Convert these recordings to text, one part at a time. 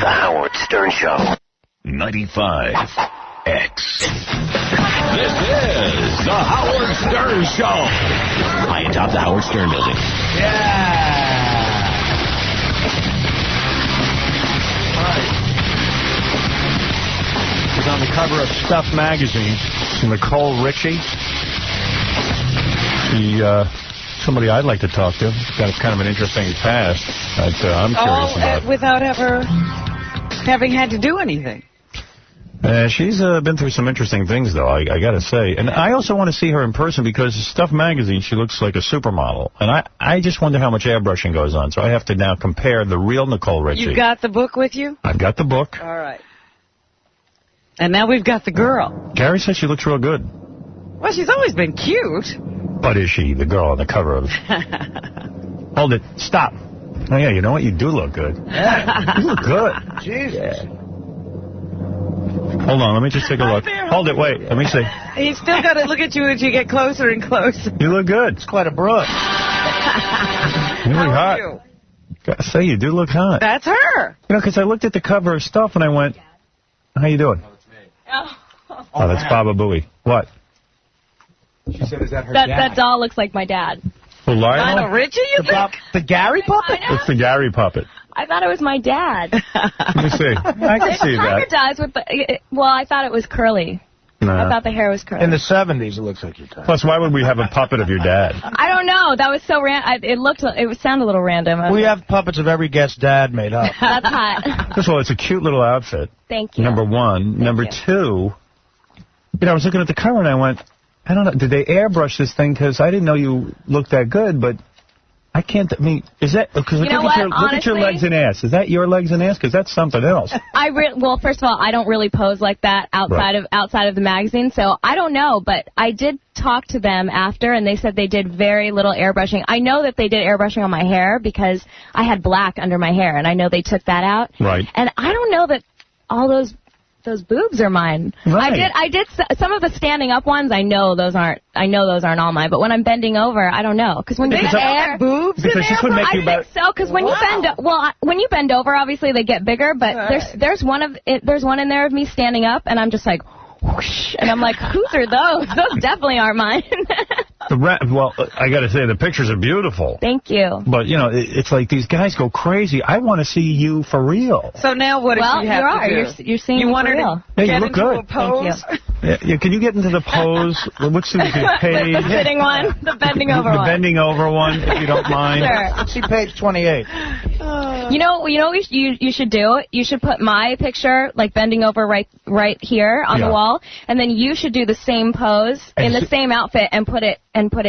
The Howard Stern Show. 95X. This is The Howard Stern Show. High atop the Howard Stern building. Yeah. She's on the cover of Stuff magazine. Nicole Richie. Somebody I'd like to talk to. Got kind of an interesting past that I'm curious about. Without ever having had to do anything. She's been through some interesting things, though, I got to say. And I also want to see her in person because Stuff magazine, she looks like a supermodel. And I just wonder how much airbrushing goes on. So I have to now compare the real Nicole Richie. You got the book with you? I've got the book. All right. And now we've got the girl. Gary says she looks real good. Well, she's always been cute. But is she the girl on the cover of... Hold it. Stop. Oh, yeah, you know what? You do look good. You look good. Jesus. Yeah. Hold on, let me just take a look. Hold it, wait, let me see. You still got to look at you as you get closer and closer. You look good. It's quite a brush. You look How hot. are you? Gotta say, you do look hot. That's her. You know, because I looked at the cover of Stuff and I went, how you doing? Oh, that's Baba Booey. What? She said, is that her dad? That doll looks like my dad. Who, Lionel? Lionel Richie, you think? The Gary puppet? It's the Gary puppet. I thought it was my dad. Let me see. I can see It kind that. of does. Well, I thought it was curly. Nah. I thought the hair was curly. In the 70s, it looks like your dad. Plus, why would we have a puppet of your dad? I don't know. That was so random. It sounded a little random. We have puppets of every guest's dad made up. That's hot. First of all, it's a cute little outfit. Thank you. Number one. Thank Number you. two, I was looking at the cover and I went, I don't know, did they airbrush this thing? Because I didn't know you looked that good, but I can't, is that, because look at your legs and ass. Is that your legs and ass? Because that's something else. Well, first of all, I don't really pose like that outside of the magazine, so I don't know, but I did talk to them after, and they said they did very little airbrushing. I know that they did airbrushing on my hair because I had black under my hair, and I know they took that out. Right. And I don't know that all those boobs are mine. Right. I did some of the standing up ones. I know those aren't all mine. But when I'm bending over, I don't know. Because when you have boobs because she couldn't make you I think so. Because when you bend over, obviously they get bigger. But there's one in there of me standing up, and I'm just like, whoosh, and I'm like, whose are those? Those definitely aren't mine. Well, I got to say, the pictures are beautiful. Thank you. But, it's like these guys go crazy. I want to see you for real. So now what does she have to do? You're seeing me for real. Yeah, you Get look into good. a pose? Yeah, can you get into the pose? What's the page? The sitting one, the bending over one. The bending over one, if you don't mind. Sure. See page 28. You know what you should do? You should put my picture, like, bending over right here on the wall, and then you should do the same pose in the same outfit and put it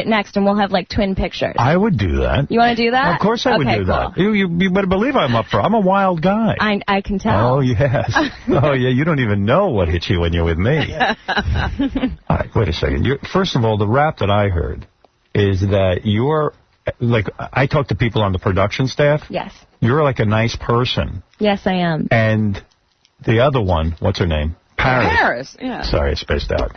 next, and we'll have, like, twin pictures. I would do that. You want to do that? Of course I would do that. You better believe I'm up for it. I'm a wild guy. I can tell. Oh, yes. Oh, yeah, you don't even know what hits you when you're with me. All right, wait a second. First of all, the rap that I heard is that you're, like, I talk to people on the production staff. Yes. You're like a nice person. Yes, I am. And the other one, what's her name? Paris, yeah. Sorry, I spaced out.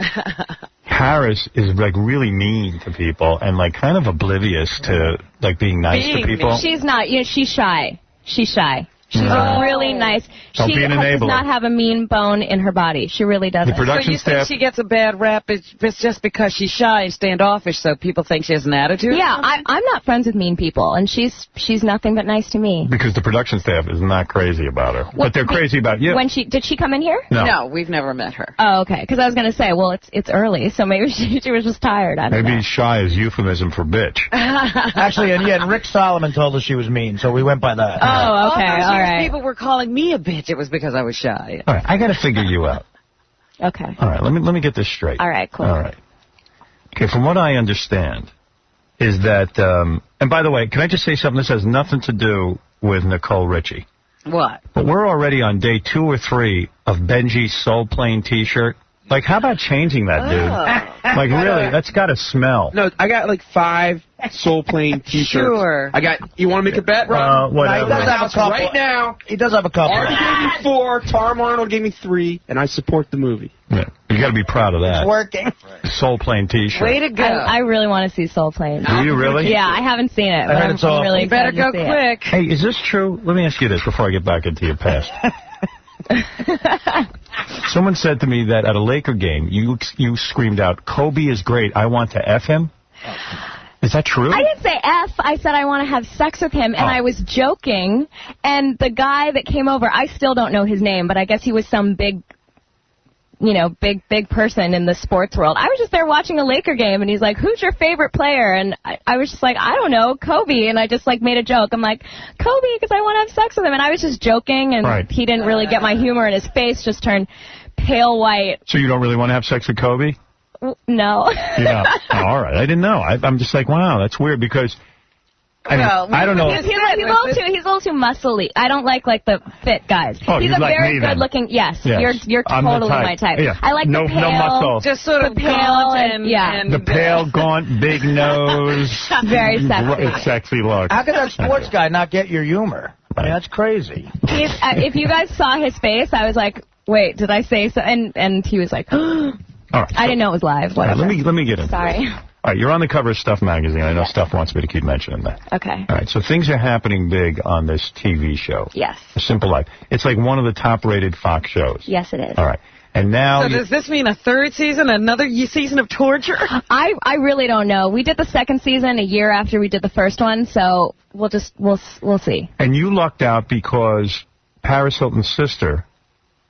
Paris is, like, really mean to people and, like, kind of oblivious to, like, being nice to people. She's not. She's shy. She's shy. She's really nice. She does not have a mean bone in her body. She really doesn't. The production think she gets a bad rap? It's just because she's shy and standoffish, so people think she has an attitude? Yeah, I'm not friends with mean people, and she's nothing but nice to me. Because the production staff is not crazy about her, but they're crazy about you. Did she come in here? No, we've never met her. Oh, okay. Because I was going to say, well, it's early, so maybe she was just tired. I don't know. Maybe shy is euphemism for bitch. Actually, and Rick Solomon told us she was mean, so we went by that. Oh, okay, all right. People were calling me a bitch. It was because I was shy. All right, I got to figure you out. Okay. All right, let me get this straight. All right, cool. All right. Okay, from what I understand is that, and by the way, can I just say something? This has nothing to do with Nicole Richie. What? But we're already on day 2 or 3 of Benji's Soul Plane T-shirt. Like, how about changing that, dude? Like, really, that's got to smell. No, I got like 5 Soul Plane T-shirts. Sure. You want to make a bet, Ron? Whatever. He does have a couple. Right now. He does have a couple. Artie gave me 4, Tom Arnold gave me 3, and I support the movie. Yeah. You got to be proud of that. It's working. Soul Plane T-shirt. Way to go. I really want to see Soul Plane. Do you really? Yeah, I haven't seen it, but heard it's awful. really You better excited go to see quick. Hey, is this true? Let me ask you this before I get back into your past. Someone said to me that at a Laker game, you screamed out, "Kobe is great. I want to F him." Is that true? I didn't say F. I said I want to have sex with him, and I was joking. And the guy that came over, I still don't know his name, but I guess he was some big person in the sports world. I was just there watching a Laker game, and he's like, "Who's your favorite player?" And I was just like, "I don't know, Kobe." And I just like made a joke. I'm like, "Kobe," because I want to have sex with him. And I was just joking, and he didn't really get my humor, and his face just turned pale white. So you don't really want to have sex with Kobe? No. Yeah. Oh, all right. I didn't know. I'm just like, wow, that's weird because I don't know. He's a little too muscly. I don't like the fit guys. Oh, he's you a like very me, good then. looking. Yes, Yes. you're totally my type. Yeah. I like no the pale, muscle. Just sort of pale gaunt and and The pale, gaunt, big nose. Very sexy. It's sexy look. How could that sports guy not get your humor? I mean, that's crazy. If you guys saw his face, I was like, "Wait, did I say so?" And he was like, All right, I didn't know it was live. All right, Whatever. let me get into Sorry. this. All right, you're on the cover of Stuff magazine. I know Stuff wants me to keep mentioning that. Okay. All right, so things are happening big on this TV show. Yes. A Simple Life. It's like one of the top-rated Fox shows. Yes, it is. All right. And now... So does this mean a 3rd season, another season of torture? I really don't know. We did the 2nd season a year after we did the 1st one, so we'll see. And you lucked out because Paris Hilton's sister...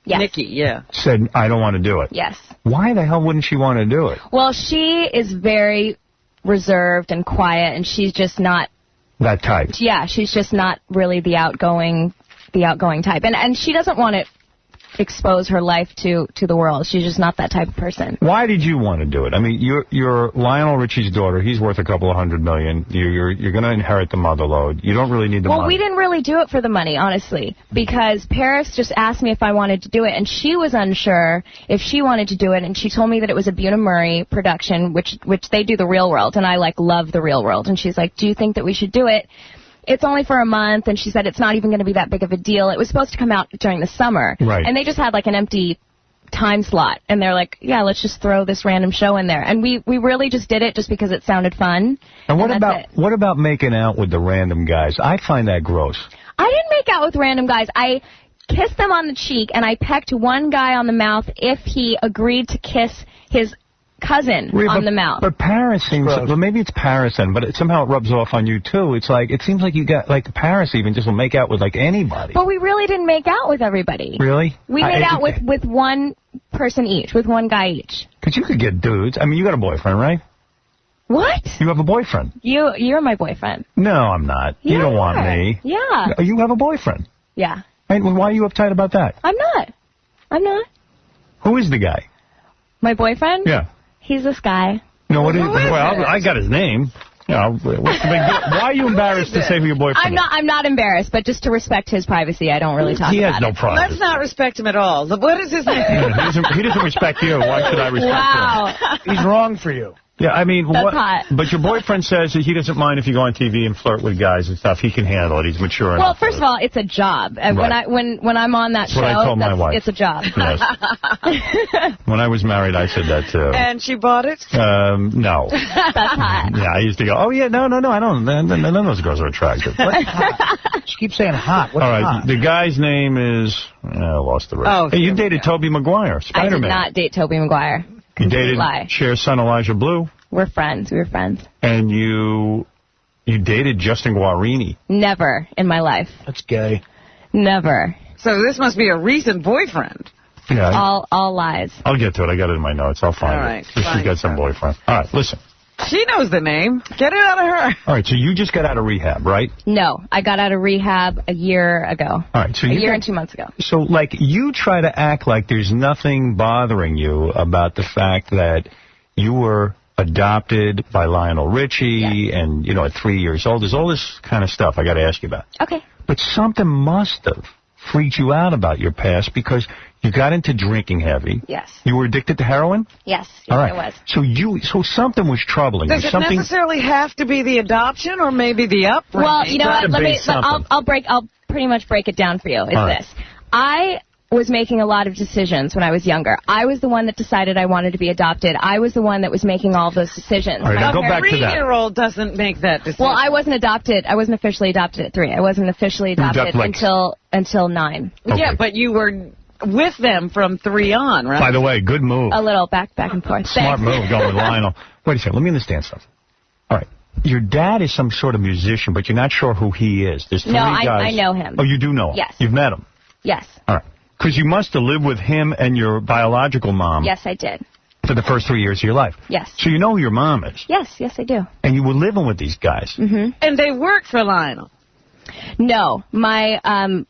Yes. Nikki, yeah. Said, I don't want to do it. Yes. Why the hell wouldn't she want to do it? Well, she is very reserved and quiet, and she's just not... That type. Yeah, she's just not really the outgoing type. And she doesn't want to expose her life to the world. She's just not that type of person. Why did you want to do it? I mean, you're Lionel Richie's daughter. He's worth a couple of $100 million. You're going to inherit the mother load. You don't really need the money. Well, we didn't really do it for the money, honestly, because Paris just asked me if I wanted to do it, and she was unsure if she wanted to do it, and she told me that it was a Buena Murray production, which they do The Real World, and I love The Real World. And she's like, "Do you think that we should do it? It's only for a month," and she said it's not even going to be that big of a deal. It was supposed to come out during the summer, right? And they just had an empty time slot, and they're like, "Yeah, let's just throw this random show in there." And we really just did it just because it sounded fun. And what about making out with the random guys? I find that gross. I didn't make out with random guys. I kissed them on the cheek, and I pecked one guy on the mouth if he agreed to kiss his cousin on the mouth. But Paris seems... Well, maybe it's Paris then, but somehow it rubs off on you, too. It's like... It seems like you got... Paris even just will make out with, anybody. But we really didn't make out with everybody. Really? We made out with one person each, with one guy each. Because you could get dudes. I mean, you got a boyfriend, right? What? You have a boyfriend. You're my boyfriend. No, I'm not. Yeah, you don't want me. Yeah. No, you have a boyfriend. Yeah. And why are you uptight about that? I'm not. Who is the guy? My boyfriend? Yeah. He's this guy. No, what is? Well, I got his name. You know, what's the big deal? Why are you embarrassed to say who your boyfriend is? I'm not embarrassed, but just to respect his privacy, I don't really talk about it. He has no privacy. Let's not respect him at all. What is his name? He doesn't respect you. Why should I respect him? He's wrong for you. Yeah, I mean, That's hot. But your boyfriend says that he doesn't mind if you go on TV and flirt with guys and stuff. He can handle it. He's mature enough. Well, first of all, it's a job. And right. when I'm on that That's what I told my wife. It's a job. Yes. When I was married, I said that too. And she bought it? No. That's hot. Yeah, I used to go, oh yeah, no, I don't. None of those girls are attractive. She keeps saying hot. What's all right, hot? the guy's name is... I lost the rest. Oh, hey, you dated Tobey Maguire, Spider-Man. I did not date Tobey Maguire. You dated Cher's son, Elijah Blue. We're friends. We were friends. And you dated Justin Guarini. Never in my life. That's gay. Never. So this must be a recent boyfriend. Yeah. All lies. I'll get to it. I got it in my notes. I'll find All right, it. She's got some boyfriend. All right, listen. She knows the name. Get it out of her. All right, so you just got out of rehab, right? No, I got out of rehab a year ago. All right, so a year and 2 months ago. So, you try to act like there's nothing bothering you about the fact that you were adopted by Lionel Richie and, at 3 years old. There's all this kind of stuff I got to ask you about. Okay. But something must have freaked you out about your past because you got into drinking heavy. Yes. You were addicted to heroin? Yes. All right. I was. So something was troubling you. Does it necessarily have to be the adoption or maybe the upbringing? Well, you know what? I'll pretty much break it down for you. It's this. I was making a lot of decisions when I was younger. I was the one that decided I wanted to be adopted. I was the one that was making all those decisions. All right, now go back to that. A 3-year-old doesn't make that decision. Well, I wasn't adopted. I wasn't officially adopted at 3. I wasn't officially adopted until 9. Okay. Yeah, but you were with them from 3 on, right? By the way, good move. A little back and forth. Smart move going with Lionel. Wait a second. Let me understand something. All right. Your dad is some sort of musician, but you're not sure who he is. There's 3 guys. I know him. Oh, you do know him? Yes. You've met him? Yes. All right. Because you must have lived with him and your biological mom. Yes, I did. For the first 3 years of your life. Yes. So you know who your mom is. Yes, I do. And you were living with these guys. Mm-hmm. And they worked for Lionel. No, my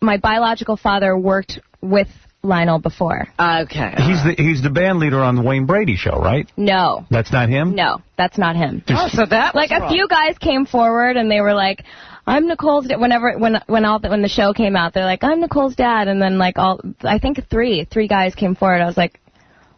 biological father worked with Lionel before. Okay. He's the band leader on the Wayne Brady show, right? No. That's not him? No, that's not him. So that was a few guys came forward and they were like, I'm Nicole's dad. When the show came out, they're like, I'm Nicole's dad. And then I think three guys came forward. I was like,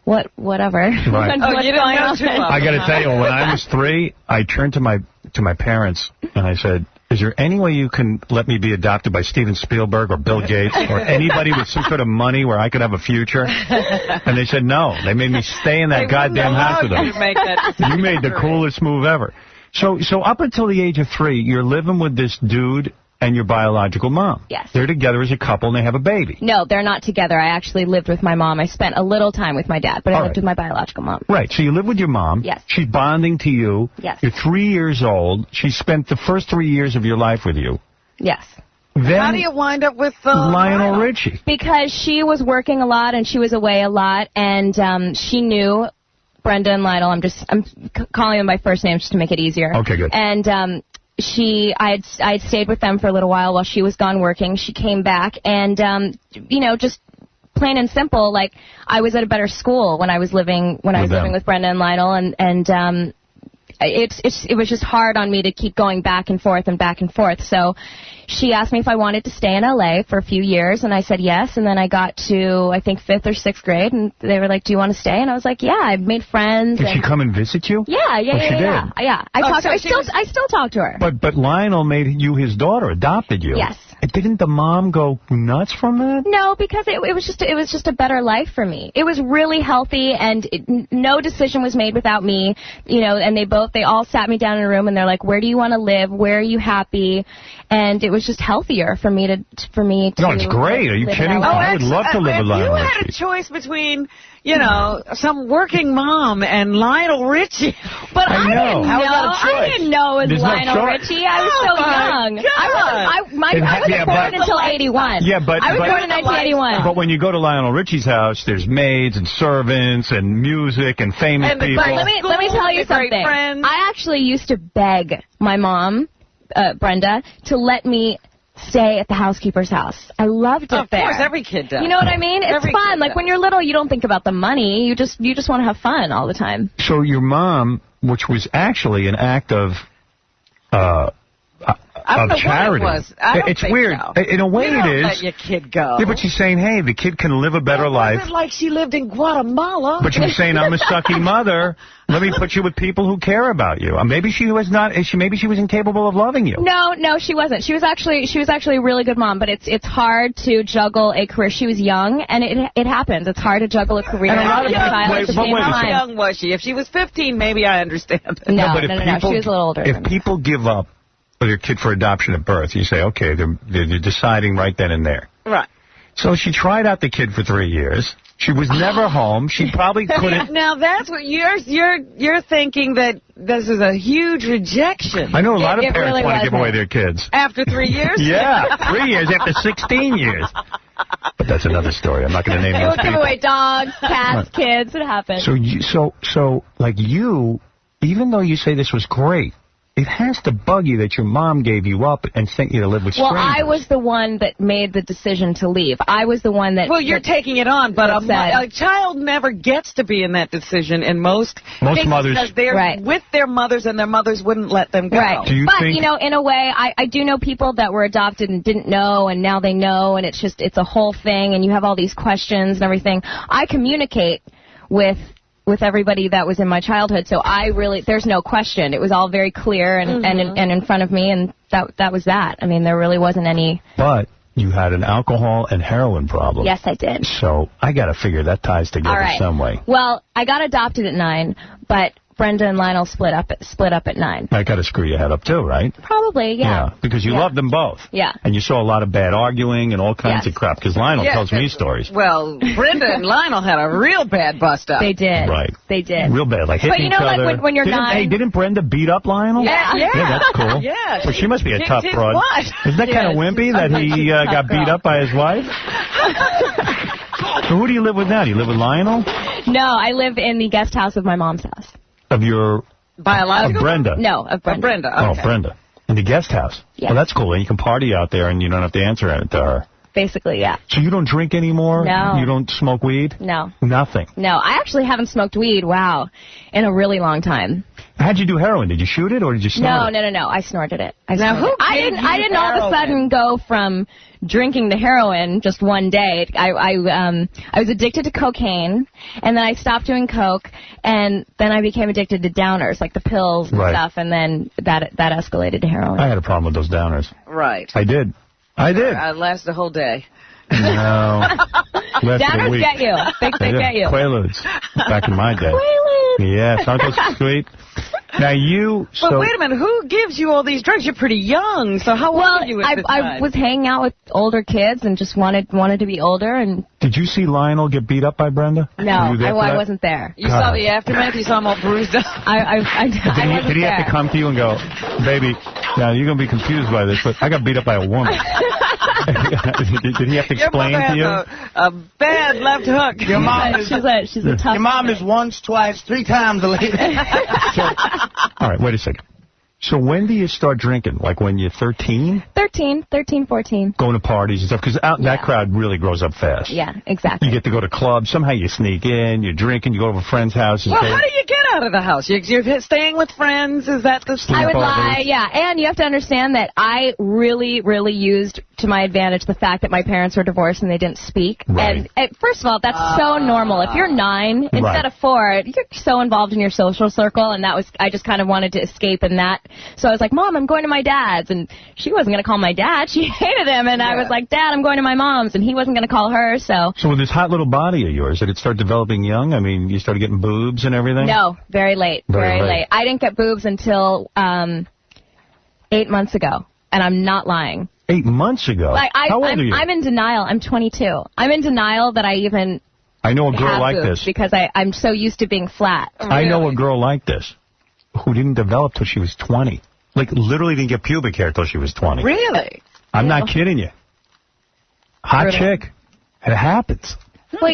whatever. Right. What's going on? I got to tell you, when I was 3, I turned to my parents and I said, is there any way you can let me be adopted by Steven Spielberg or Bill Gates or anybody with some sort of money where I could have a future? And they said no. They made me stay in that goddamn house with them. You made the coolest move ever. So up until the age of 3, you're living with this dude and your biological mom. Yes. They're together as a couple and they have a baby. No, they're not together. I actually lived with my mom. I spent a little time with my dad, but I lived with my biological mom. Right. So you live with your mom. Yes. She's bonding to you. Yes. You're 3 years old. She spent the first 3 years of your life with you. Yes. Then how do you wind up with Lionel Richie? Because she was working a lot and she was away a lot, and she knew Brenda and Lionel. I'm calling them by first names just to make it easier. Okay, good. And I had stayed with them for a little while she was gone working. She came back, and just plain and simple, like I was at a better school when I was living with Brenda and Lionel, and it was just hard on me to keep going back and forth. So she asked me if I wanted to stay in L.A. for a few years, and I said yes. And then I got to, I think, 5th or 6th grade, and they were like, do you want to stay? And I was like, yeah, I've made friends. Did she come and visit you? Yeah. She did? Yeah. I still talk to her. But Lionel made you his daughter, adopted you. Yes. Didn't the mom go nuts from that? No, because it was just a better life for me. It was really healthy, and no decision was made without me. And they all sat me down in a room, and they're like, "Where do you want to live? Where are you happy?" And it was just healthier for me to. No, it's great. Are you kidding? I would love to live with Lionel Richie. You had a choice between, some working mom and Lionel Richie. But I didn't know it was Lionel Richie. I was so young. I wasn't born until 81. Yeah, but I was born in 1981. But when you go to Lionel Richie's house, there's maids and servants and music and famous people. But let me tell you something. I actually used to beg my mom, Brenda, to let me stay at the housekeeper's house. I loved it there. Of course, every kid does. You know what I mean? It's fun. Like when you're little, you don't think about the money. You just want to have fun all the time. So your mom, which was actually an act of charity. It's weird. So. In a way, it is. Let your kid go. Yeah, but she's saying, hey, the kid can live a better life. It's like she lived in Guatemala. But she was saying, I'm a sucky mother. Let me put you with people who care about you. Maybe she was not. Maybe she was incapable of loving you. No, she wasn't. She was actually a really good mom. But it's hard to juggle a career. She was young, and it happens. It's hard to juggle a career and a child at the same time. How young was she? If she was 15, maybe I understand. No. She was a little older. If people give up with their kid for adoption at birth, you say, okay, they're deciding right then and there. Right. So she tried out the kid for 3 years. She was never home. She probably couldn't. Now that's what you're thinking, that this is a huge rejection. I know a lot of parents want to give away their kids. After 3 years? Yeah, 3 years after 16 years. But that's another story. I'm not going to name those people. Give away dogs, cats, kids. It happens. So even though you say this was great, it has to bug you that your mom gave you up and sent you to live with strangers. Well, I was the one that made the decision to leave. I was the one that... Well, you're taking it on, but a child never gets to be in that decision in most cases mothers... because they're with their mothers and their mothers wouldn't let them go. Right. But, you know, in a way, I do know people that were adopted and didn't know, and now they know, and it's a whole thing, and you have all these questions and everything. I communicate with everybody that was in my childhood, so there's no question. It was all very clear and in front of me, and that was that. I mean, there really wasn't any... But you had an alcohol and heroin problem. Yes, I did. So I got to figure that ties together some way. Well, I got adopted at 9, but Brenda and Lionel split up at 9. That got to screw your head up too, right? Probably, yeah. Because you loved them both. Yeah. And you saw a lot of bad arguing and all kinds of crap, because Lionel tells me stories. Well, Brenda and Lionel had a real bad bust-up. They did. Right. They did. Real bad, like hitting each other. But you know, like, when you're 9... Hey, didn't Brenda beat up Lionel? Yeah. Yeah, that's cool. Yeah. Well, she must be a tough broad. Isn't that kind of wimpy that he got beat up by his wife? So who do you live with now? Do you live with Lionel? No, I live in the guest house of my mom's house. Of your... Biological? Of Brenda? No, of Brenda. Brenda, okay. Oh, Brenda. In the guest house? Yeah. Well, that's cool. And you can party out there and you don't have to answer it to her. Basically, yeah. So you don't drink anymore? No. You don't smoke weed? No. Nothing? No, I actually haven't smoked weed, in a really long time. How'd you do heroin? Did you shoot it or did you snort it? No. I snorted it. I didn't all of a sudden go from drinking to heroin just one day. I was addicted to cocaine, and then I stopped doing coke, and then I became addicted to downers, like the pills and stuff, and then that escalated to heroin. I had a problem with those downers. Right. I did. I lasted a whole day. No. Downers get you. They get you. Quaaludes. Back in my day. Quaaludes. Yeah, sounds so sweet. Now But wait a minute, who gives you all these drugs? You're pretty young, so how old were you at the time? I was hanging out with older kids and just wanted to be older. And did you see Lionel get beat up by Brenda? No, I wasn't there. You saw the aftermath? You saw him all bruised up? Did he have to come to you and go, baby, now you're going to be confused by this, but I got beat up by a woman. Did he have to explain to you? A bad left hook. Your mom is she's a tough. Your mom is once, twice, 3 times a lady. All right, wait a second. So when do you start drinking? Like when you're 13? 13, 14. Going to parties and stuff? Because that crowd really grows up fast. Yeah, exactly. You get to go to clubs. Somehow you sneak in. You're drinking. You go to a friend's house. Well, how do you get out of the house? You're staying with friends? Is that the... I would lie, yeah. And you have to understand that I really, really used to my advantage the fact that my parents were divorced and they didn't speak. Right. And first of all, that's so normal. If you're 9 instead of 4, you're so involved in your social circle, and I just kind of wanted to escape in that. So I was like, Mom, I'm going to my dad's, and she wasn't going to call my dad. She hated him, and I was like, Dad, I'm going to my mom's, and he wasn't going to call her. So with this hot little body of yours, did it start developing young? I mean, you started getting boobs and everything? No, very late. Very late. I didn't get boobs until 8 months ago, and I'm not lying. 8 months ago? How old are you? I'm in denial. I'm 22. I'm in denial that I even I know a girl like this. Because I'm so used to being flat. I know a girl like this who didn't develop till she was 20. Like, literally didn't get pubic hair till she was 20. Really? I'm not kidding you. Hot chick. It happens. Well,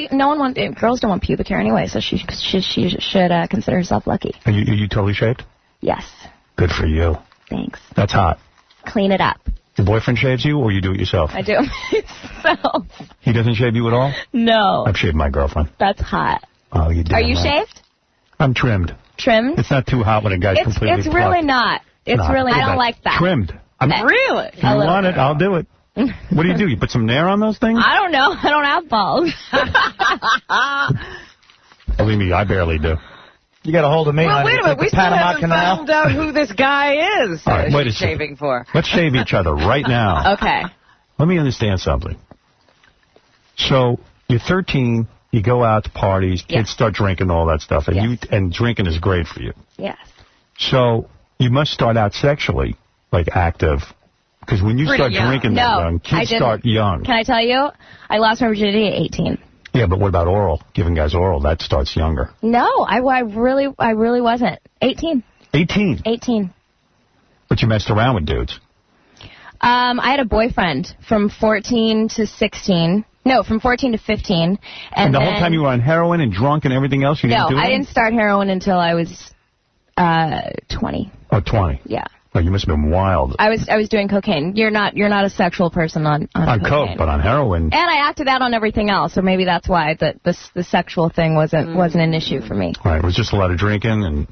girls don't want pubic hair anyway, so she should consider herself lucky. Are you totally shaved? Yes. Good for you. Thanks. That's hot. Clean it up. Your boyfriend shaves you, or you do it yourself? I do it myself. He doesn't shave you at all? No. I've shaved my girlfriend. That's hot. Oh, you did. Are you shaved? I'm trimmed. Trimmed? It's not too hot when a guy's completely It's really not. It's really, I don't like that. Trimmed. Really? If you want it, I'll do it. What do? You put some nair on those things? I don't know. I don't have balls. Believe me, I barely do. You got a hold of me. Well, wait a minute. We still haven't found out who this guy is All right, wait a shaving for. Let's shave each other right now. Okay. Let me understand something. So, you're 13, you go out to parties, kids start drinking, all that stuff, and drinking is great for you. Yes. So, you must start out sexually, like active, because when you start drinking young, kids start young. Can I tell you? I lost my virginity at 18. Yeah, but what about oral? Giving guys oral, that starts younger. No, I really wasn't. 18. 18? 18. But you messed around with dudes. I had a boyfriend from 14 to 16. No, from 14 to 15. And the whole time you were on heroin and drunk and everything else? You didn't do I didn't start heroin until I was 20. Oh, 20. Yeah. Oh, you must have been wild. I was doing cocaine. You're not a sexual person on cocaine. Coke, but on heroin. And I acted out on everything else, so maybe that's why the sexual thing wasn't an issue for me. Right, it was just a lot of drinking. And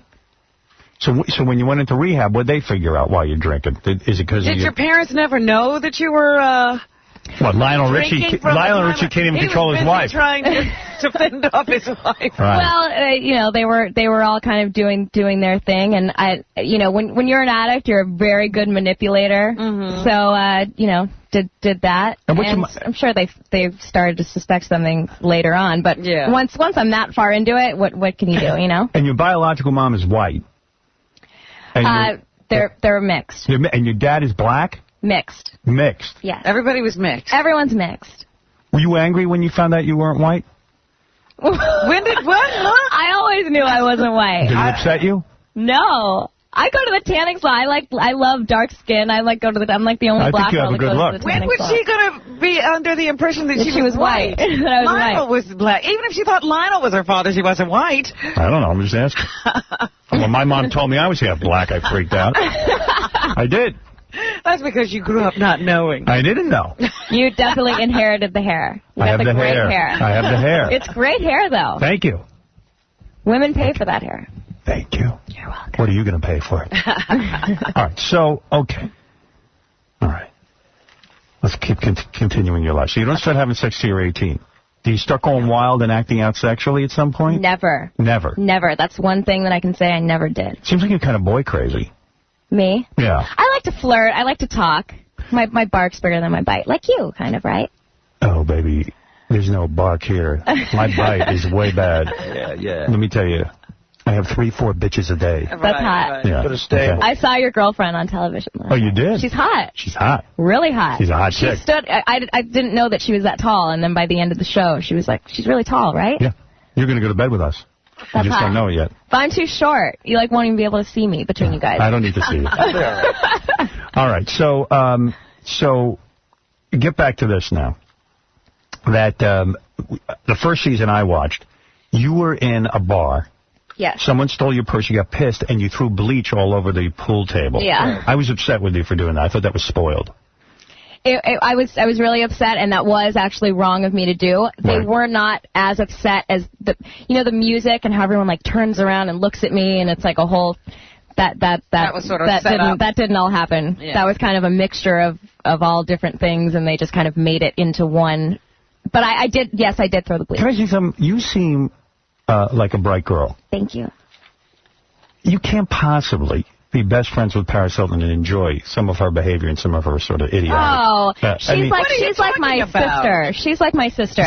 so when you went into rehab, what'd they figure out while you're drinking? Is it because Did your parents never know that you were... What, Lionel Richie can't even control his wife. Trying to fend off his wife. Right. Well, they were all kind of doing their thing, and when you're an addict, you're a very good manipulator. So did that, and I'm sure they started to suspect something later on. But once I'm that far into it, what can you do? And your biological mom is white. And they're mixed. And your dad is black. Mixed. Mixed. Yes. Everybody was mixed. Everyone's mixed. Were you angry when you found out you weren't white? When did what? I always knew I wasn't white. Did it upset you? No. I go to the tanning salon. I love dark skin. I'm like the only black girl that goes to the tanning salon. When was she going to be under the impression that she was white? That I was Lionel was black. Even if she thought Lionel was her father, she wasn't white. I don't know. I'm just asking. When my mom told me I was half black, I freaked out. I did. That's because you grew up not knowing. I didn't know. You definitely inherited the hair. You have the great hair. I have the hair. It's great hair, though. Thank you. Women pay for that hair. Thank you. You're welcome. What are you going to pay for it? All right. So, okay. All right. Let's keep continuing your life. So you don't start having sex till you're 18. Do you start going wild and acting out sexually at some point? Never. Never? Never. That's one thing that I can say I never did. Seems like you're kind of boy crazy. Me? Yeah. I like to flirt. I like to talk. My bark's bigger than my bite. Like you, kind of, right? Oh, baby. There's no bark here. My bite is way bad. Yeah. Let me tell you. I have 3-4 bitches a day. That's hot. Yeah. Okay. I saw your girlfriend on television. Oh, you did? She's hot. She's hot. Really hot. She's a hot chick. I didn't know that she was that tall, and then by the end of the show, she was like, she's really tall, right? Yeah. You're going to go to bed with us. That's you just hot. don't know it yet. But I'm too short. You won't even be able to see me between you guys. I don't need to see you. All right. So get back to this now. That the first season I watched, you were in a bar. Yes. Someone stole your purse, you got pissed, and you threw bleach all over the pool table. Yeah. I was upset with you for doing that. I thought that was spoiled. I was really upset, and that was actually wrong of me to do. They were not as upset as the music and how everyone like turns around and looks at me, and it's like a whole that was sort of that didn't all happen. Yeah. That was kind of a mixture of all different things, and they just kind of made it into one. But I did throw the bleach. Can I say something? You seem like a bright girl. Thank you. You can't possibly be best friends with Paris Hilton and enjoy some of her behavior and some of her sort of idiotic. Oh, she's like my sister. She's like my sister.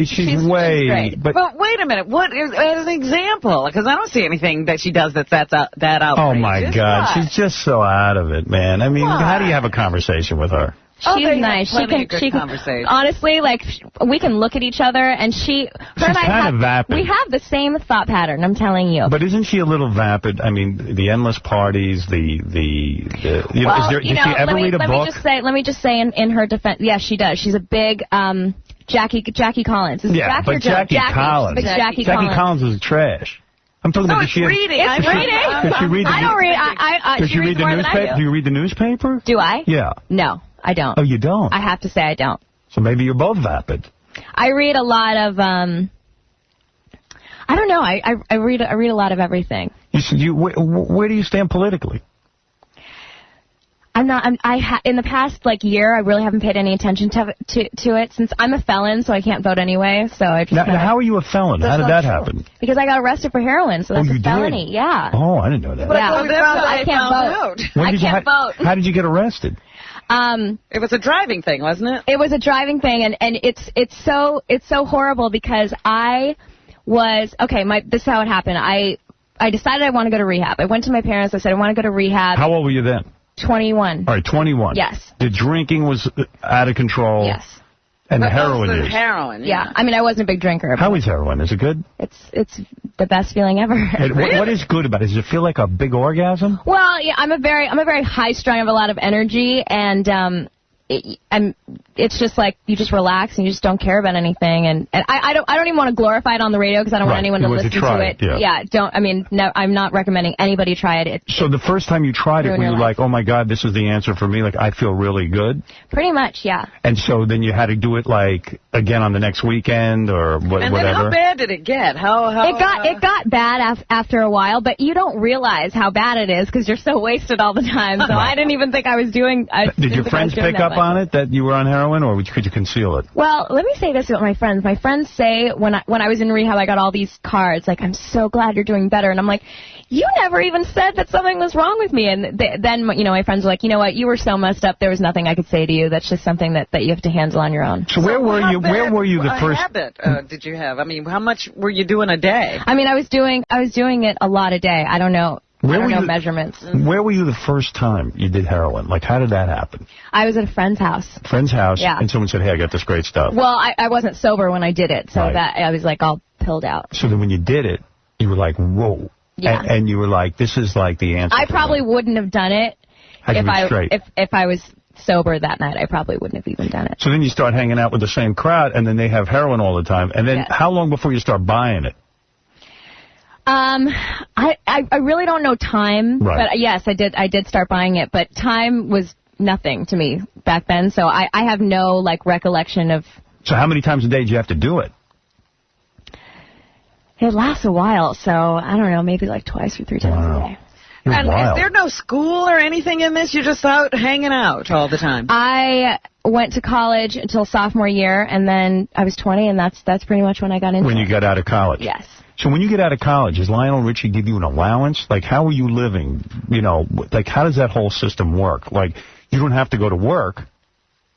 She's way. But wait a minute. What is as an example? Because I don't see anything that she does that's that outrageous. Oh my God, she's just so out of it, man. I mean, how do you have a conversation with her? She's nice. She can honestly, like, we can look at each other, and she's kind of vapid. We have the same thought pattern, I'm telling you. But isn't she a little vapid? I mean, the endless parties, does she ever read a book? Let me just say in her defense, yes, she does. She's a big Jackie Collins. Jackie Collins. Big Jackie Collins is trash. I'm talking about reading. It's reading. Does she read? I don't read. Does she read the newspaper? Do you read the newspaper? Do I? Yeah. No. I don't. Oh, you don't? I have to say I don't. So maybe you're both vapid. I read a lot of, I don't know. I read a lot of everything. Where do you stand politically? I'm not. In the past year, I really haven't paid any attention to it since I'm a felon, so I can't vote anyway. So I just. Now, how are you a felon? How did that happen? Because I got arrested for heroin, so that's a felony. Did? Yeah. Oh, I didn't know that. But I can't vote. I can't vote. How did you get arrested? It was a driving thing, wasn't it? It was a driving thing, and it's so horrible because I was this is how it happened. I decided I want to go to rehab. I went to my parents. I said I want to go to rehab. How old were you then? 21. All right, 21. Yes. The drinking was out of control. Yes. And the heroin is. Heroin. Yeah. I mean, I wasn't a big drinker. How is heroin? Is it good? It's the best feeling ever. What is good about it? Does it feel like a big orgasm? Well, yeah, I'm a very high strung. I have a lot of energy, and it's just like you just relax and you just don't care about anything. And I don't even want to glorify it on the radio because I don't want anyone to listen to it. Yeah, I'm not recommending anybody try it. So the first time you tried it, were you like, oh my God, this is the answer for me? Like, I feel really good? Pretty much, yeah. And so then you had to do it like again on the next weekend or whatever? And then how bad did it get? It got bad after a while, but you don't realize how bad it is because you're so wasted all the time. So I didn't even think I was doing... Did your friends pick up on it that you were on heroin, or could you conceal it? Well, let me say this about my friends. My friends say when I was in rehab, I got all these cards, like, I'm so glad you're doing better. And I'm like, you never even said that something was wrong with me. And then, my friends are like, you know what, you were so messed up, there was nothing I could say to you. That's just something that you have to handle on your own. So where were you the first... habit did you have? I mean, how much were you doing a day? I mean, I was doing it a lot a day. I don't know. Measurements. Where were you the first time you did heroin? Like, how did that happen? I was at a friend's house. Friend's house? Yeah. And someone said, hey, I got this great stuff. Well, I wasn't sober when I did it, so that I was, like, all pilled out. So then when you did it, you were like, whoa. Yeah. And you were like, this is, like, the answer. I probably wouldn't have done it if I was sober that night. I probably wouldn't have even done it. So then you start hanging out with the same crowd, and then they have heroin all the time. And then how long before you start buying it? I really don't know time, but yes, I did start buying it, but time was nothing to me back then, so I have no, like, recollection of... So how many times a day did you have to do it? It lasts a while, so I don't know, maybe like twice or 3 times a day. And is there no school or anything in this? You're just out hanging out all the time? I went to college until sophomore year, and then I was 20, and that's pretty much when I got into it. When you got out of college? Yes. So when you get out of college, does Lionel Richie give you an allowance? Like, how are you living? You know, like, how does that whole system work? Like, you don't have to go to work.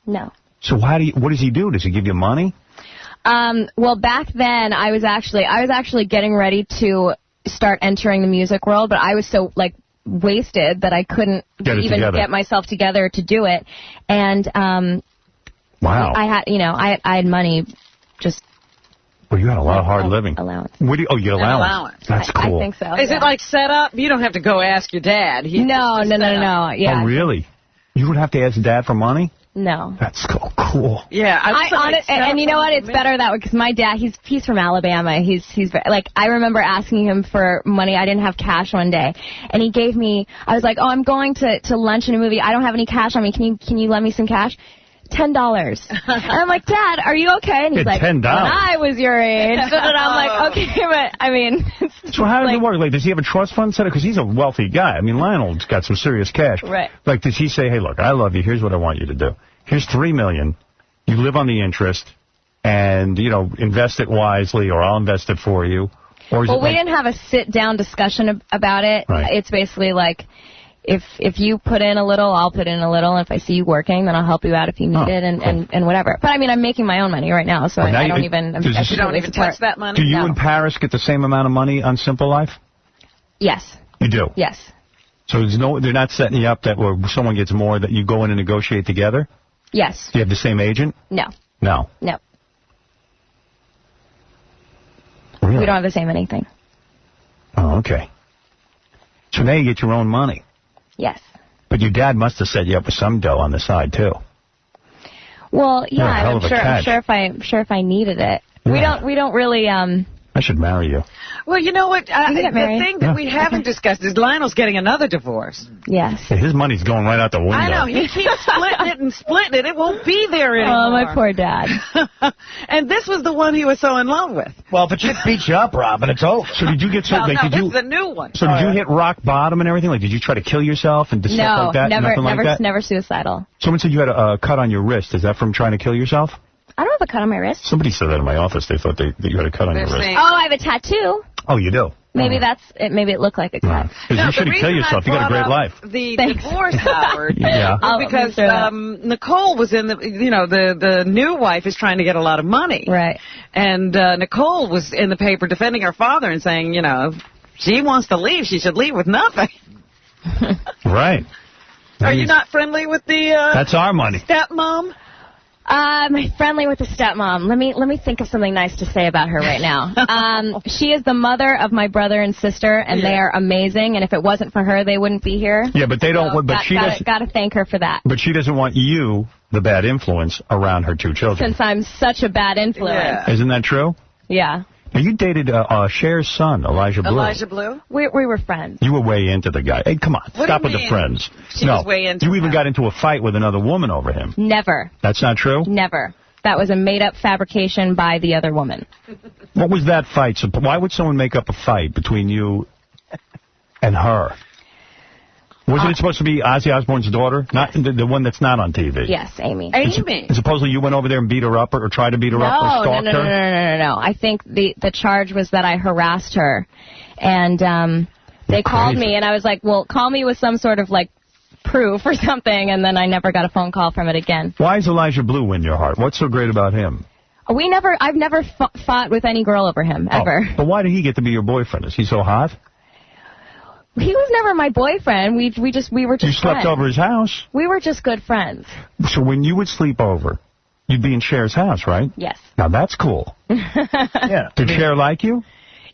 No. So what does he do? Does he give you money? Well, back then, I was actually getting ready to start entering the music world, but I was so, like, wasted that I couldn't even get myself together to do it. And wow. I had money just... Well, you had a lot of hard living. Allowance. You get allowance. That's cool. I think so. Is it like set up? You don't have to go ask your dad. No. Yeah. Oh, really? You would have to ask Dad for money? No. That's so cool. Yeah. And you know what? It's better that way because my dad, he's from Alabama. He's like, I remember asking him for money. I didn't have cash one day, and he gave me. I was like, oh, I'm going to lunch in a movie. I don't have any cash on me. Can you lend me some cash? $10. And I'm like, Dad, are you okay? And he's like, $10. When I was your age. And I'm like, okay, but I mean. So how does it work? Like, does he have a trust fund set up? Because he's a wealthy guy. I mean, Lionel's got some serious cash. Right. Like, does he say, hey, look, I love you. Here's what I want you to do. Here's $3 million. You live on the interest, and invest it wisely, or I'll invest it for you. Or we didn't have a sit-down discussion about it. Right. It's basically like, if you put in a little, I'll put in a little. And if I see you working, then I'll help you out if you need it, and whatever. But I mean, I'm making my own money right now, so I don't even. You don't even touch that money. Do you and Paris get the same amount of money on Simple Life? Yes. You do. Yes. So they're not setting you up that where someone gets more that you go in and negotiate together? Yes. Do you have the same agent? No. No. No. Really? We don't have the same anything. Oh, okay. So now you get your own money. Yes. But your dad must have set you up with some dough on the side too. Well, yeah, I'm sure if I needed it. Yeah. We don't really I should marry you. Well, you know what? The thing that we haven't discussed is Lionel's getting another divorce. Yes. Yeah, his money's going right out the window. I know. He keeps splitting it and splitting it. It won't be there anymore. Oh, my poor dad. And this was the one he was so in love with. Well, if a chick beats you up, Robin, it's over. So did you get so? This is the new one. So did you hit rock bottom and everything? Like, did you try to kill yourself and stuff like that? Never suicidal. Someone said you had a cut on your wrist. Is that from trying to kill yourself? I don't have a cut on my wrist. Somebody said that in my office. They thought that you had a cut on your wrist. Oh, I have a tattoo. Oh, you do? Maybe that's it. Maybe it looked like a cut. Because you shouldn't kill yourself. You got a great life. The divorce, Howard. Yeah. Because Nicole was in the new wife is trying to get a lot of money. Right. And Nicole was in the paper defending her father and saying, if she wants to leave, she should leave with nothing. Right. Are you not friendly with the that's our money. Stepmom? I'm friendly with the stepmom. Let me think of something nice to say about her right now. She is the mother of my brother and sister, and they are amazing. And if it wasn't for her, they wouldn't be here. Yeah, but they don't. So she doesn't. Got to thank her for that. But she doesn't want you the bad influence around her 2 children. Since I'm such a bad influence. Yeah. Isn't that true? Yeah. Now, you dated Cher's son, Elijah Blue. Elijah Blue? We were friends. You were way into the guy. Hey, come on. What Stop do with you the mean? friends. She was way into You even him. got into a fight with another woman over him. Never. That's not true? Never. That was a made-up fabrication by the other woman. What was that fight? So why would someone make up a fight between you and her? Wasn't it supposed to be Ozzy Osbourne's daughter? Not the one that's not on TV? Yes, Amy. Amy. And supposedly you went over there and beat her up or tried to beat her up or stalked her? No. I think the charge was that I harassed her. And they called me, and I was like, well, call me with some sort of, like, proof or something, and then I never got a phone call from it again. Why is Elijah Blue win your heart? What's so great about him? I've never fought with any girl over him, ever. But why did he get to be your boyfriend? Is he so hot? He was never my boyfriend. We were just You slept friends. over his house? We were just good friends. So when you would sleep over, you'd be in Cher's house, right? Yes. Now that's cool. Yeah. Did Cher like you?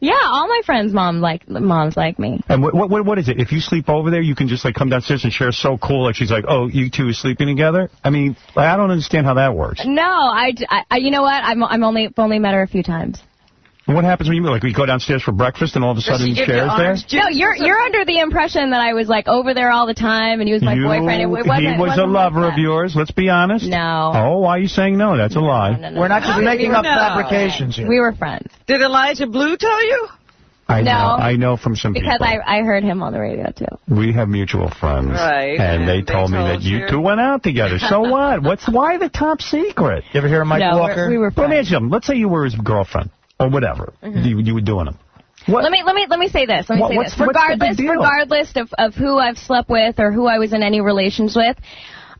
Yeah, all my friends' moms like me. And what is it? If you sleep over there, you can just like come downstairs and Cher's so cool, like she's like, oh, you two are sleeping together? I mean, I don't understand how that works. No, I you know what? I've only met her a few times. What happens when we go downstairs for breakfast and all of a sudden Cher's there? No, you're under the impression that I was like over there all the time and he was my boyfriend. It wasn't, he was a lover of yours, let's be honest. No. Oh, why are you saying no? That's a lie. No. We're not just making up fabrications here. We were friends. Did Elijah Blue tell you? I know from some people. Because I heard him on the radio, too. We have mutual friends. Right. And they told me that you two went out together. So what? Why the top secret? You ever hear of Mike Walker? We were friends. Let me ask you something. Let's say you were his girlfriend or whatever. You were doing him. What? Let me say this. What's the big deal? Regardless of who I've slept with or who I was in any relations with,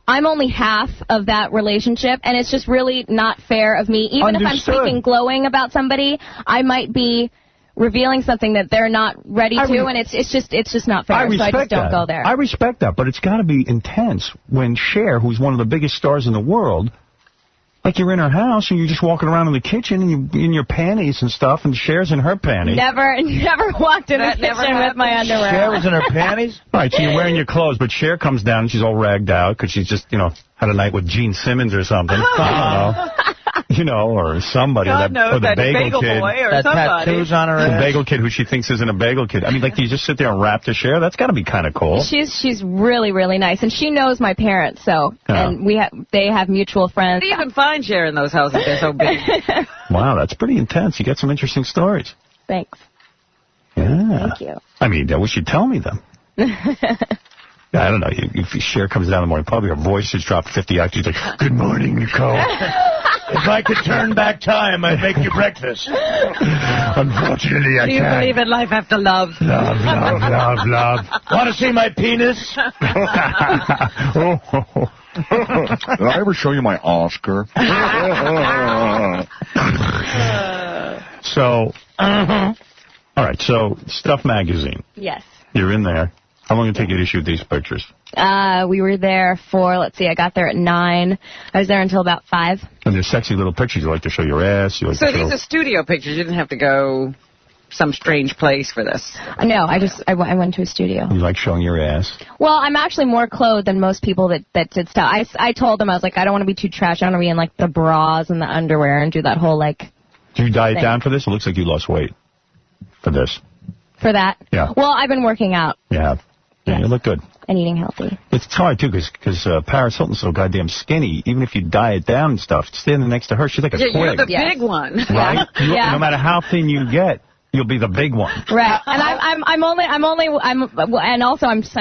I'm only half of that relationship, and it's just really not fair of me. Even if I'm speaking glowing about somebody, I might be revealing something that they're not ready to, and it's just not fair. So I just don't go there. I respect that, but it's got to be intense when Cher, who's one of the biggest stars in the world, like you're in her house and you're just walking around in the kitchen and you're in your panties and stuff, and Cher's in her panties. Never walked in the kitchen with my underwear. Cher was in her panties? Right, so you're wearing your clothes, but Cher comes down and she's all ragged out because she's just, had a night with Gene Simmons or something. I don't know. Or somebody. Or the bagel kid. Boy or that somebody. tattoos on her ass. The bagel kid who she thinks isn't a bagel kid. I mean, like, do you just sit there and rap to Cher? That's got to be kind of cool. She's really, really nice, and she knows my parents, and they have mutual friends. You can find Cher in those houses. They're so big. Wow, that's pretty intense. You got some interesting stories. Thanks. Yeah. Thank you. I mean, I wish you'd tell me them. I don't know. If Cher comes down in the morning, probably her voice has dropped 50 octaves. She's like, good morning, Nicole. If I could turn back time, I'd make you breakfast. Unfortunately, I can't. Do you believe in life after love? Love. Want to see my penis? Did I ever show you my Oscar? So, all right, so Stuff Magazine. Yes. You're in there. How long did it take you to shoot these pictures? We were there for, I got there at 9. I was there until about 5. And they're sexy little pictures. You like to show your ass. So these are studio pictures. You didn't have to go some strange place for this. No, I went to a studio. You like showing your ass? Well, I'm actually more clothed than most people that did stuff. I told them, I was like, I don't want to be too trash. I want to be in, the bras and the underwear and do that whole, Did you diet down for this? It looks like you lost weight for this. For that? Yeah. Well, I've been working out. Yeah. Yeah, you look good. And eating healthy. It's hard, too, because Paris Hilton's so goddamn skinny. Even if you diet down and stuff, standing next to her, she's like a twig. You're the big one. Right? No matter how thin you get, you'll be the big one. Right. And I'm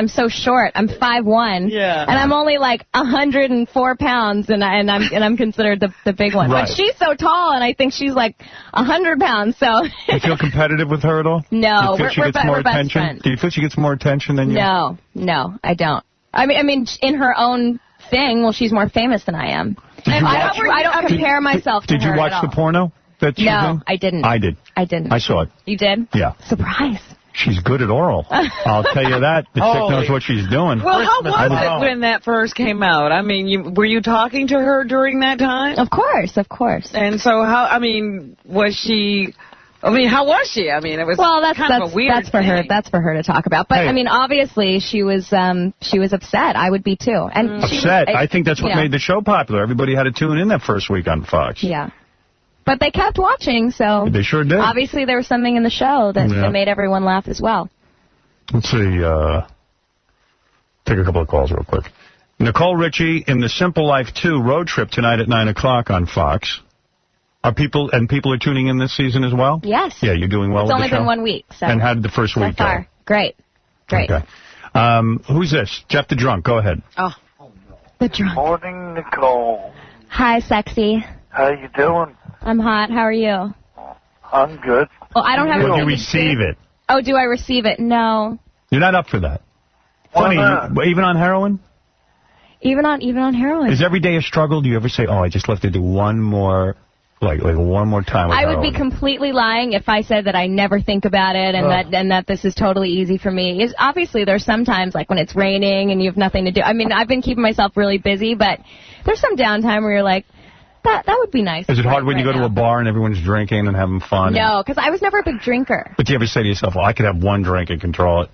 so short. I'm 5'1". Yeah. And I'm only 104 pounds, and I'm considered the big one. Right. But she's so tall, and I think she's 100 pounds. So. You feel competitive with her at all? No, Do you feel she gets more attention? best friends. Do you feel she gets more attention than you? No, I don't. I mean, in her own thing, well, she's more famous than I am. I don't compare myself to her. Did you watch the porno? No, I didn't. I did. I saw it. You did? Yeah. Surprise. She's good at oral. I'll tell you that. The chick knows what she's doing. Well, how was it when that first came out? I mean, were you talking to her during that time? Of course. And so was she I mean, how was she? I mean, it was kind of a weird thing. That's for her to talk about. But I mean, obviously, she was upset. I would be too. And upset. I think that's what made the show popular. Everybody had to tune in that first week on Fox. Yeah. But they kept watching, so they sure did. Obviously, there was something in the show that made everyone laugh as well. Let's see. Take a couple of calls real quick. Nicole Richie in the Simple Life 2 road trip tonight at 9 o'clock on Fox. Are people are tuning in this season as well? Yes. Yeah, you're doing well with the show? It's only been 1 week. So. And how did the first week go? Great. Okay. Who's this? Jeff the Drunk. Go ahead. Oh, no. The Drunk. Morning, Nicole. Hi, sexy. How you doing? I'm hot. How are you? I'm good. Well, I don't have Will you receive it? Oh, do I receive it? No. You're not up for that. Funny, even on heroin? Even on heroin. Is every day a struggle? Do you ever say, oh, I just left to do one more... Like one more time with I would be completely lying if I said that I never think about it and that this is totally easy for me. Obviously, there's sometimes, like when it's raining and you have nothing to do. I mean, I've been keeping myself really busy, but there's some downtime where you're like, that would be nice. Is it hard when you go to a bar and everyone's drinking and having fun? No, because I was never a big drinker. But do you ever say to yourself, well, I could have one drink and control it?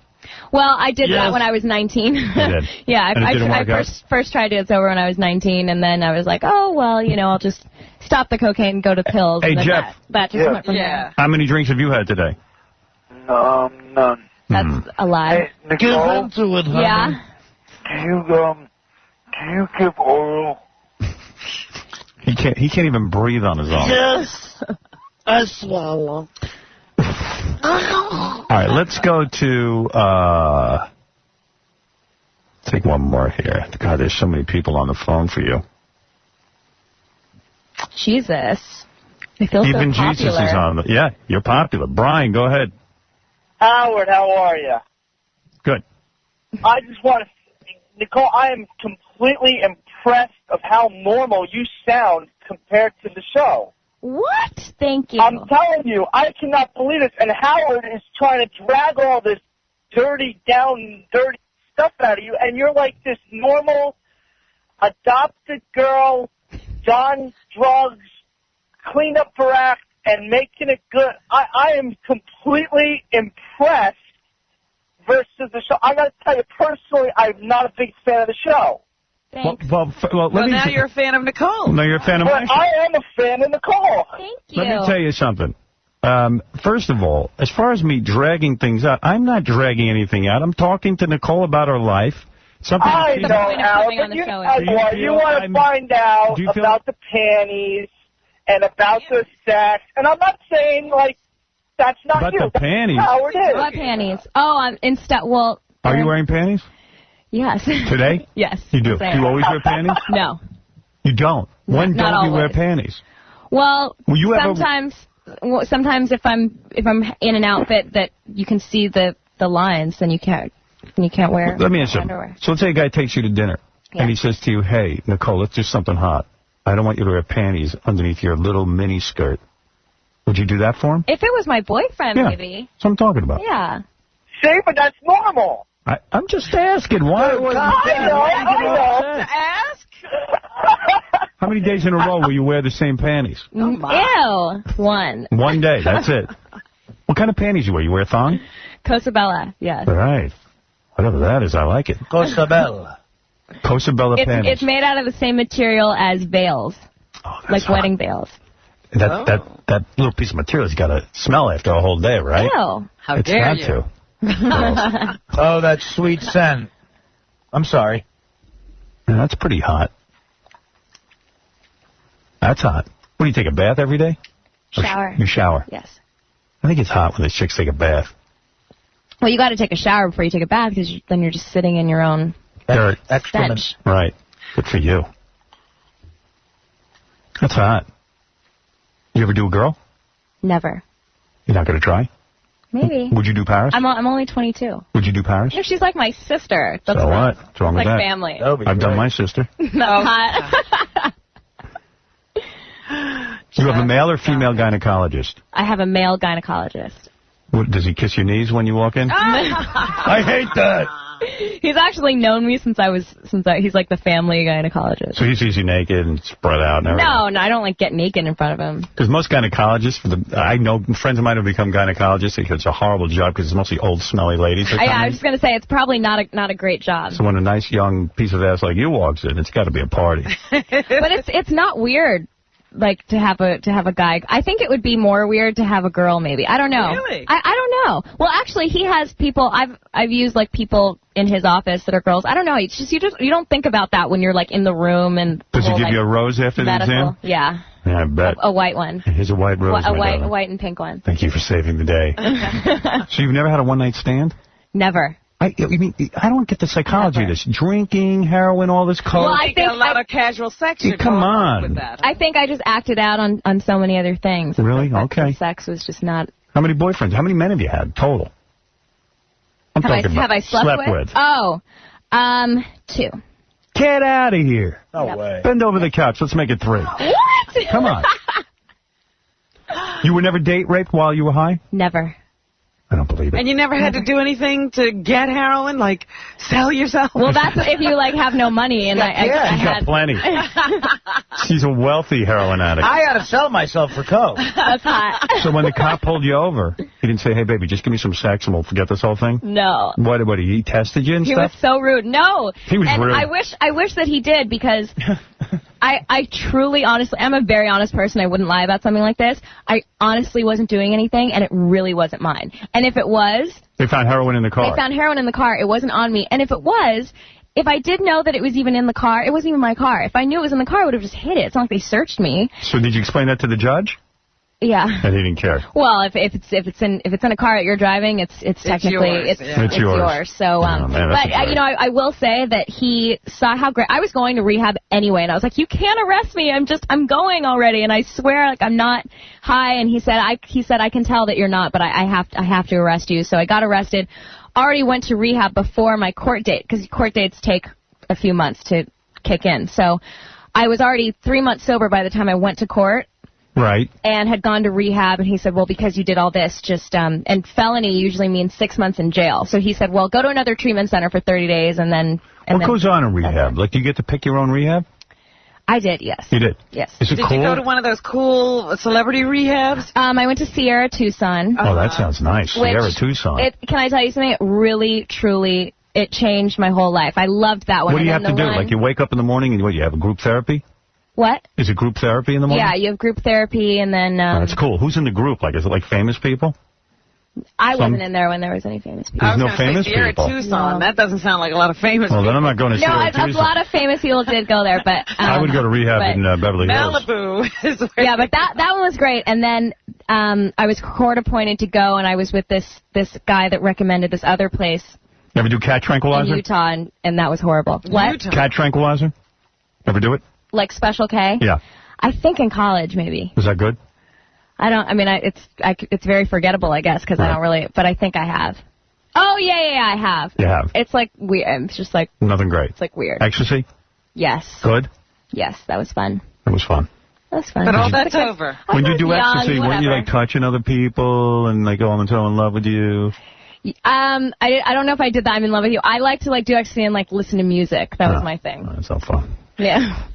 Well, I did that when I was 19. You did? Yeah, I first tried to get sober when I was 19, and then I was like, oh, well, I'll just stop the cocaine and go to pills. Hey, Jeff. That just went from there. How many drinks have you had today? None. That's a lie. Hey, Nicole, give into it, honey. Yeah? Do you give oral? He can't even breathe on his own. Yes. I swallow. All right, let's go to, take one more here. God, there's so many people on the phone for you. Jesus. I feel Even so popular. Jesus is on. Yeah, you're popular. Brian, go ahead. Howard, how are you? Good. I just want to, Nicole, I am completely impressed of how normal you sound compared to the show. What? Thank you. I'm telling you, I cannot believe this. And Howard is trying to drag all this dirty stuff out of you, and you're like this normal, adopted girl, done drugs, cleaned up her act, and making it good. I am completely impressed versus the show. I got to tell you, personally, I'm not a big fan of the show. Thanks. Well, now you're a fan of Nicole. No, you're a fan of But I am a fan of Nicole. Thank you. Let me tell you something. First of all, as far as me dragging things out, I'm not dragging anything out. I'm talking to Nicole about her life. Something I know, Howard, but you want to find out about the panties and about the sex. And I'm not saying, like, that's not about you. The panties. That's how it is. What panties? Oh, well... Are you wearing panties? Yes. Today? Yes. You do? Do you always wear panties? No. You don't? When don't you wear panties? Well, sometimes if I'm in an outfit that you can see the lines, then you can't wear Let me ask you. underwear. So let's say a guy takes you to dinner, and he says to you, hey, Nicole, let's do something hot. I don't want you to wear panties underneath your little mini skirt. Would you do that for him? If it was my boyfriend, maybe. That's what I'm talking about. Yeah. See, but that's normal. I'm just asking. Why? I know. To ask? How many days in a row will you wear the same panties? Ew. One. One day. That's it. What kind of panties you wear? You wear thong? Cosabella, yes. All right. Whatever that is, I like it. Cosabella. Cosabella panties. It's made out of the same material as veils, like hot. wedding veils. That little piece of material's got to smell after a whole day, right? Ew. How dare you? It's got to. Oh, that sweet scent. I'm sorry. Yeah, that's pretty hot. That's hot. What, do you take a bath every day? Shower. You shower? Yes. I think it's hot when the chicks take a bath. Well, you got to take a shower before you take a bath because then you're just sitting in your own dirt. stench. Right. Good for you. That's hot. You ever do a girl? Never. You're not going to try? Maybe. Would you do Paris? I'm only 22. Would you do Paris? No, she's like my sister. That's so what? What's wrong with that? Like family. I've done my sister. No. Hot. You have a male or female gynecologist? I have a male gynecologist. What, does he kiss your knees when you walk in? I hate that. He's actually known me since he's like the family gynecologist. So he sees you naked and spread out and everything? No, I don't like get naked in front of him. Because most gynecologists, I know friends of mine have become gynecologists. It's a horrible job because it's mostly old, smelly ladies. I was just going to say, it's probably not a great job. So when a nice young piece of ass like you walks in, it's got to be a party. But it's not weird. Like to have a guy. I think it would be more weird to have a girl, maybe. I don't know. Really? I don't know. Well, actually, he has people. I've used like people in his office that are girls. I don't know. It's just you don't think about that when you're like in the room and. Does he give you a rose after the exam? Yeah. Yeah, I bet. A white one. Here's a white rose. A white and pink one. Thank you for saving the day. So you've never had a one-night stand? Never. I mean, I don't get the psychology of this. Drinking, heroin, all this coke. Well, I think a lot of casual sex. Come on. With that. I think I just acted out on so many other things. Really? Okay. Sex was just not. How many boyfriends? How many men have you had total? Have I slept with? Oh, 2. Get out of here. No way. Bend over the couch. Let's make it 3. What? Come on. You were never date raped while you were high? Never. I don't believe it. And you never had to do anything to get heroin, like sell yourself? Well, that's if you like have no money. And I She's got plenty. She's a wealthy heroin addict. I had to sell myself for coke. That's hot. So when the cop pulled you over, he didn't say, hey, baby, just give me some sex and we'll forget this whole thing? No. What, he tested you and he stuff? Was so rude. No. He was rude. I wish that he did because I truly, honestly, I'm a very honest person. I wouldn't lie about something like this. I honestly wasn't doing anything, and it really wasn't mine. And if it was... They found heroin in the car. They found heroin in the car. It wasn't on me. And if it was... If I did know that it was even in the car, it wasn't even my car. If I knew it was in the car, I would have just hit it. It's not like they searched me. So did you explain that to the judge? Yeah. And he didn't care. Well, if it's in a car that you're driving, it's technically yours. It's yours. So, I will say that he saw how great I was going to rehab anyway, and I was like, you can't arrest me. I'm going already, and I swear, like I'm not high. And he said I can tell that you're not, but I have to arrest you. So I got arrested. Already went to rehab before my court date because court dates take a few months to kick in. So I was already 3 months sober by the time I went to court. Right. And had gone to rehab, and he said, well, because you did all this, and felony usually means 6 months in jail. So he said, well, go to another treatment center for 30 days, and then... What goes on in rehab? Like, do you get to pick your own rehab? I did, yes. You did? Yes. Is it cool? Did you go to one of those cool celebrity rehabs? I went to Sierra Tucson. Oh, that sounds nice. Sierra Tucson. Can I tell you something? It really, truly, it changed my whole life. I loved that one. What do you have to do? Like, you wake up in the morning, and you have a group therapy? What? Is it group therapy in the morning? Yeah, you have group therapy, and then... Oh, that's cool. Who's in the group? Like, is it like famous people? I wasn't in there when there was any famous people. There's no famous Sierra people. Tucson. No. That doesn't sound like a lot of famous people. Well, then I'm not going to Sierra Tucson. A lot of famous people did go there, but... I would go to rehab in Beverly Hills. Malibu. Yeah, but that one was great. And then I was court appointed to go, and I was with this guy that recommended this other place. You ever do cat tranquilizer? In Utah, and that was horrible. What? Utah. Cat tranquilizer? Ever do it? Like Special K? Yeah. I think in college, maybe. Was that good? It's very forgettable, I guess, because I don't really, but I think I have. Oh, yeah, I have. You have? It's like weird. It's just like... Nothing great. It's like weird. Ecstasy? Yes. Good? Yes, that was fun. It was fun. That was fun. But all that's over. When you do ecstasy, weren't you like touching other people and like going so in love with you? I don't know if I did that. I'm in love with you. I like to like do ecstasy and like listen to music. That was my thing. That's so fun. Yeah.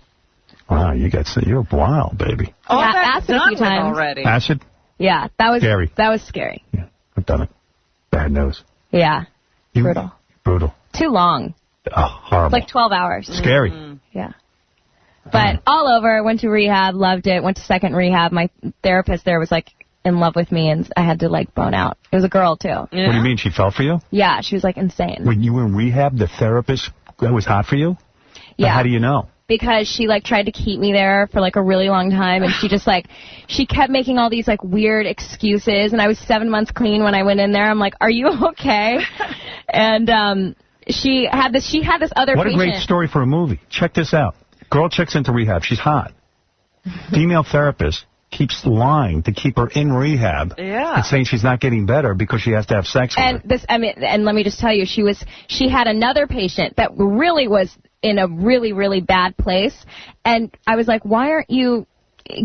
Wow, you're wild, baby. All yeah, that's acid a few times already. Acid? Yeah, that was scary. That was scary. Yeah, I've done it. Bad news. Yeah. Brutal. Brutal. Too long. Oh, horrible. It's like 12 hours. Scary. Yeah. But all over, went to rehab, loved it, went to second rehab. My therapist there was like in love with me, and I had to like bone out. It was a girl, too. Yeah. What do you mean, she fell for you? Yeah, she was like insane. When you were in rehab, the therapist was hot for you? Yeah. How do you know? Because she like tried to keep me there for like a really long time, and she just like she kept making all these like weird excuses, and I was 7 months clean when I went in there. I'm like, are you okay? And she had this other What patient. a great story for a movie. Check this out. Girl checks into rehab. She's hot. Female therapist keeps lying to keep her in rehab. Yeah. And saying she's not getting better because she has to have sex with her. And let me just tell you, she had another patient that really was in a really, really bad place. And I was like, why aren't you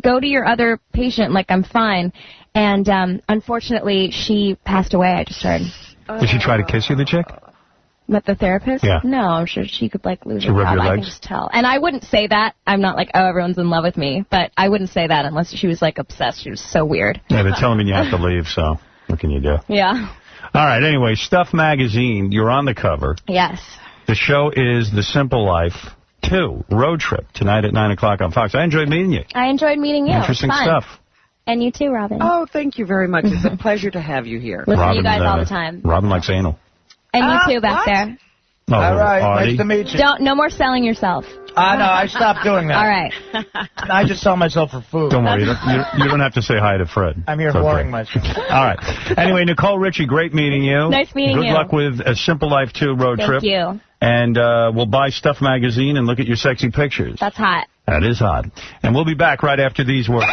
go to your other patient? Like, I'm fine. And unfortunately, she passed away. I just heard. Did she try to kiss you, the chick? With the therapist? Yeah. No, I'm sure she could, like, lose She her rub job. your I legs? can just tell. And I wouldn't say that. I'm not like, oh, everyone's in love with me. But I wouldn't say that unless she was, like, obsessed. She was so weird. Yeah, they're telling me you have to leave, so what can you do? Yeah. All right, anyway, Stuff Magazine, you're on the cover. Yes. The show is The Simple Life 2, Road Trip, tonight at 9 o'clock on Fox. I enjoyed meeting you. I enjoyed meeting you. Interesting It was fun. stuff. And you too, Robin. Oh, thank you very much. It's a pleasure to have you here. Listen to you guys all the time. Robin likes anal. And you too back there. Oh, all right, Artie? nice to meet you. No more selling yourself. No, I stopped doing that. All right. I just sell myself for food. Don't worry, you don't have to say hi to Fred. I'm here It's okay. whoring myself. All right. Anyway, Nicole Richie, great meeting you. Nice meeting you. you. Good luck with A Simple Life 2 Road Trip. Thank you. And we'll buy Stuff Magazine and look at your sexy pictures. That's hot. That is hot. And we'll be back right after these words.